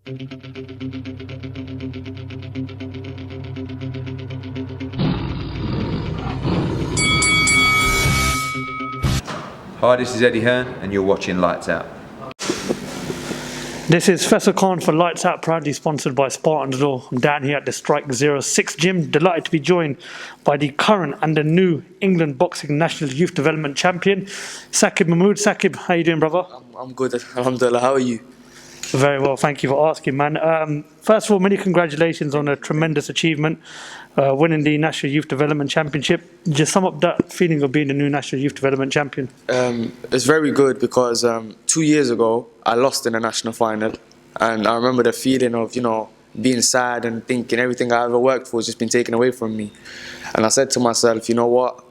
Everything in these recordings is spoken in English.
Hi, this is Eddie Hearn, and you're watching Lights Out. This is Faisal for Lights Out, proudly sponsored by Spartans Law. I'm down here at the Strike 06 gym, delighted to be joined by the current and the new England Boxing National Youth Development Champion, Saqib Mehmood. Saqib, how you doing, brother? I'm good, alhamdulillah. How are you? Very well, thank you for asking, man. First of all, many congratulations on a tremendous achievement, winning the National Youth Development Championship. Just sum up that feeling of being the new National Youth Development Champion. It's very good because 2 years ago, I lost in the national final. And I remember the feeling of, being sad and thinking everything I ever worked for has just been taken away from me. And I said to myself, you know what?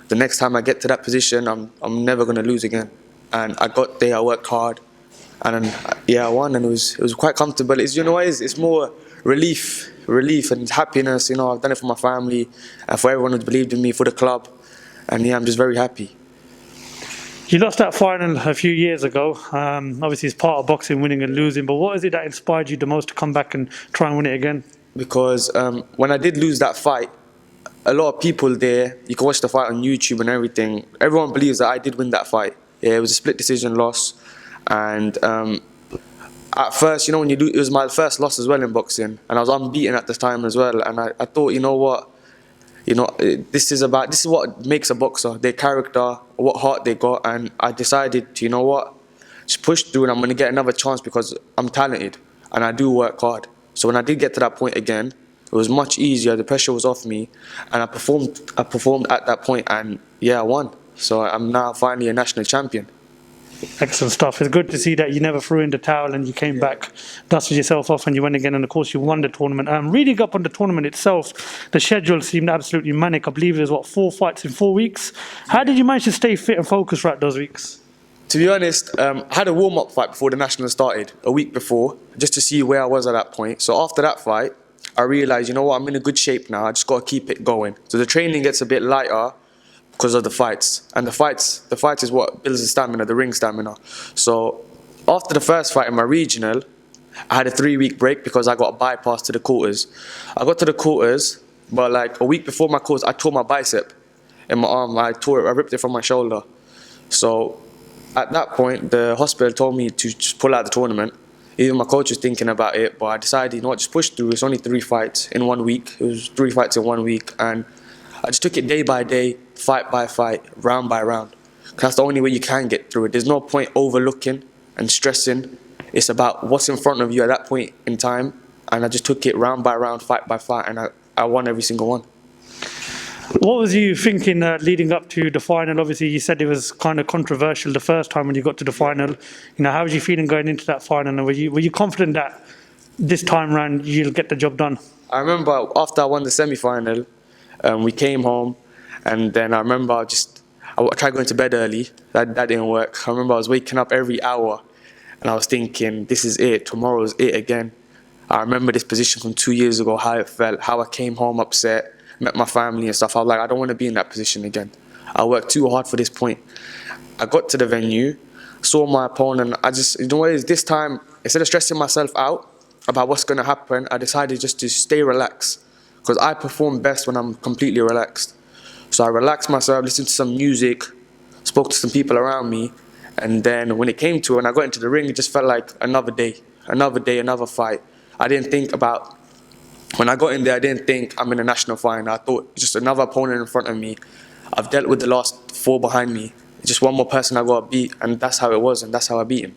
The next time I get to that position, I'm never going to lose again. And I got there, I worked hard. And then, I won, and it was quite comfortable. It's more relief and happiness. I've done it for my family and for everyone who's believed in me, for the club, and I'm just very happy. You lost that final a few years ago. Obviously, it's part of boxing, winning and losing. But what is it that inspired you the most to come back and try and win it again? Because when I did lose that fight, a lot of people there, you can watch the fight on YouTube and everything. Everyone believes that I did win that fight. Yeah, it was a split decision loss. And at first, when you do, it was my first loss as well in boxing, and I was unbeaten at the time as well. And I thought, you know what, this is what makes a boxer, their character, what heart they got. And I decided to, just push through, and I'm going to get another chance because I'm talented and I do work hard. So when I did get to that point again, it was much easier. The pressure was off me, and I performed at that point, and I won. So I'm now finally a national champion. Excellent stuff. It's good to see that you never threw in the towel and you came back, dusted yourself off, and you went again. And of course, you won the tournament. Reading up on the tournament itself, the schedule seemed absolutely manic. I believe there's 4 fights in 4 weeks. How did you manage to stay fit and focused throughout those weeks? To be honest, I had a warm-up fight before the national started, a week before, just to see where I was at that point. So after that fight, I realised, I'm in a good shape now. I just got to keep it going. So the training gets a bit lighter because of the fights. And the fights is what builds the stamina, the ring stamina. So after the first fight in my regional, I had a 3-week break because I got a bypass to the quarters. I got to the quarters, but like a week before my quarters, I tore my bicep in my arm. I ripped it from my shoulder. So at that point, the hospital told me to just pull out the tournament. Even my coach was thinking about it, but I decided, just push through. It's only 3 fights in 1 week. It was 3 fights in 1 week, and I just took it day by day, fight by fight, round by round. Because that's the only way you can get through it. There's no point overlooking and stressing. It's about what's in front of you at that point in time. And I just took it round by round, fight by fight, and I won every single one. What was you thinking leading up to the final? Obviously, you said it was kind of controversial the first time when you got to the final. How was you feeling going into that final? And were you confident that this time round you'll get the job done? I remember after I won the semi-final, we came home, and then I remember I tried going to bed early. That didn't work. I remember I was waking up every hour, and I was thinking, this is it. Tomorrow's it again. I remember this position from 2 years ago, how it felt, how I came home upset, met my family and stuff. I was like, I don't want to be in that position again. I worked too hard for this point. I got to the venue, saw my opponent. This time, instead of stressing myself out about what's going to happen, I decided just to stay relaxed. Because I perform best when I'm completely relaxed. So I relaxed myself, listened to some music, spoke to some people around me, and then when it came to it, when I got into the ring, it just felt like another day, another fight. When I got in there, I didn't think I'm in a national final. I thought just another opponent in front of me. I've dealt with the last 4 behind me. Just one more person I got to beat, and that's how it was, and that's how I beat him.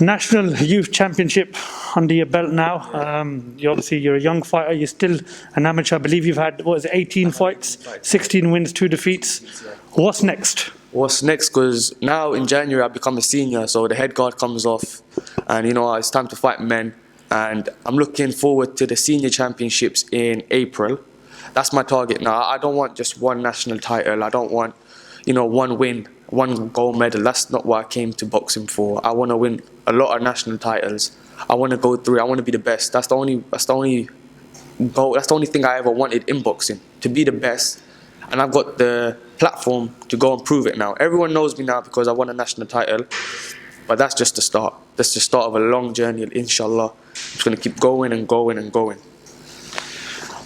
National Youth Championship under your belt now. You're a young fighter. You're still an amateur. I believe you've had 18 fights, 16 wins, 2 defeats. What's next? What's next? Because now in January I become a senior, so the head guard comes off, and it's time to fight men. And I'm looking forward to the senior championships in April. That's my target now. I don't want just one national title. I don't want, one win, one gold medal. That's not what I came to boxing for. I want to win a lot of national titles. I want to go through. I want to be the best. That's the only goal. That's the only thing I ever wanted in boxing, to be the best. And I've got the platform to go and prove it now. Everyone knows me now because I won a national title. But that's just the start. That's the start of a long journey, inshallah. I'm just going to keep going and going and going.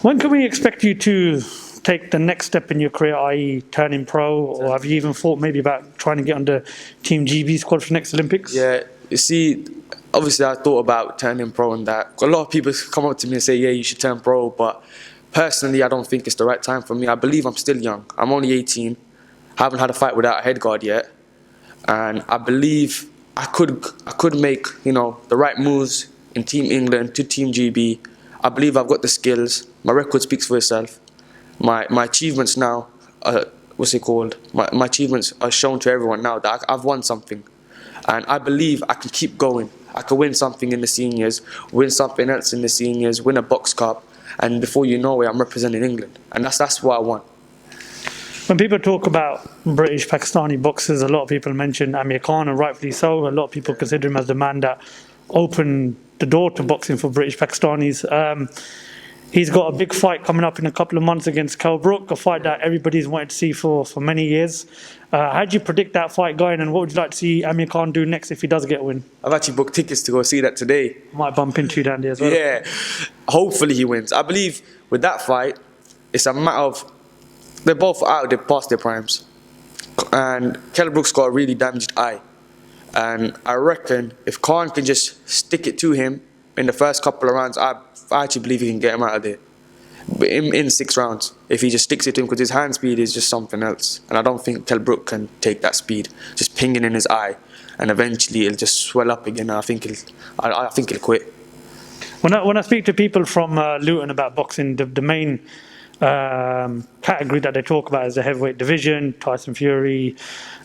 When can we expect you to take the next step in your career, i.e. turning pro, or have you even thought maybe about trying to get on the Team GB squad for next Olympics? Yeah, you see, obviously I thought about turning pro and that. A lot of people come up to me and say, yeah, you should turn pro, but personally I don't think it's the right time for me. I believe I'm still young. I'm only 18. I haven't had a fight without a head guard yet. And I believe I could make, you know, the right moves in Team England to Team GB. I believe I've got the skills. My record speaks for itself. My achievements now, my achievements are shown to everyone now that I've won something. And I believe I can keep going. I can win something in the seniors, win something else in the seniors, win a box cup, and before you know it, I'm representing England. And that's what I want. When people talk about British Pakistani boxers, a lot of people mention Amir Khan, and rightfully so. A lot of people consider him as the man that opened the door to boxing for British Pakistanis. He's got a big fight coming up in a couple of months against KhanBrook, a fight that everybody's wanted to see for many years. How do you predict that fight going, and what would you like to see Amir Khan do next if he does get a win? I've actually booked tickets to go see that today. Might bump into you down there as well. Yeah, hopefully he wins. I believe with that fight, it's a matter of, they're both out, they're past their primes. And KhanBrook's got a really damaged eye. And I reckon if Khan can just stick it to him in the first couple of rounds, I actually believe he can get him out of there. But in 6 rounds, if he just sticks it to him, because his hand speed is just something else. And I don't think KhanBrook can take that speed, just pinging in his eye. And eventually it'll just swell up again. I think he'll quit. When I speak to people from Luton about boxing, the main category that they talk about is the heavyweight division, Tyson Fury,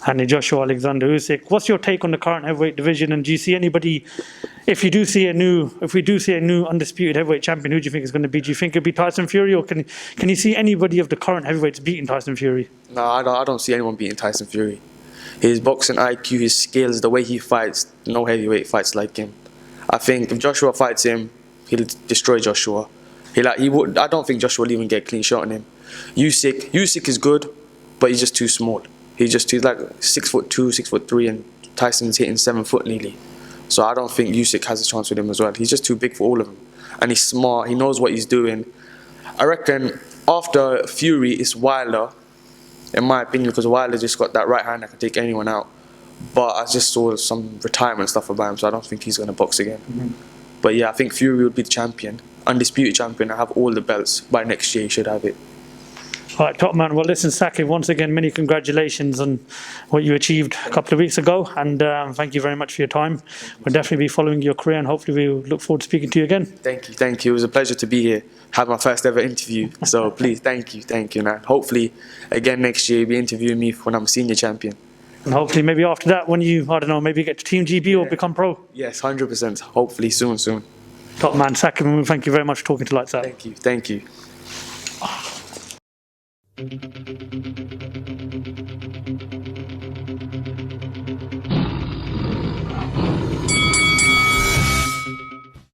Anthony Joshua, Alexander Usyk. What's your take on the current heavyweight division, and do you see anybody, if we do see a new undisputed heavyweight champion, who do you think is going to be? Do you think it'll be Tyson Fury, or can you see anybody of the current heavyweights beating Tyson Fury? No, I don't see anyone beating Tyson Fury. His boxing IQ, his skills, the way he fights, no heavyweight fights like him. I think if Joshua fights him, he'll destroy Joshua. I don't think Joshua will even get a clean shot on him. Usyk is good, but he's just too small. He's like 6'2", 6'3", and Tyson's hitting 7 foot nearly. So I don't think Usyk has a chance with him as well. He's just too big for all of them. And he's smart, he knows what he's doing. I reckon after Fury, it's Wilder, in my opinion, because Wilder just got that right hand that can take anyone out. But I just saw some retirement stuff about him, so I don't think he's going to box again. But yeah, I think Fury would be the champion, undisputed champion. I have all the belts. By next year, he should have it. All right, top man. Well, listen, Saqib, once again, many congratulations on what you achieved a couple of weeks ago, and thank you very much for your time. We'll definitely be following your career, and hopefully we'll look forward to speaking to you again. Thank you. It was a pleasure to be here. Have my first ever interview. So please, thank you. Now, hopefully, again next year, you'll be interviewing me when I'm a senior champion. And hopefully, maybe after that, when you, I don't know, maybe get to Team GB or become pro. Yes, 100%. Hopefully soon. Top man, Saqib Mehmood, thank you very much for talking to Lights Out. Thank you.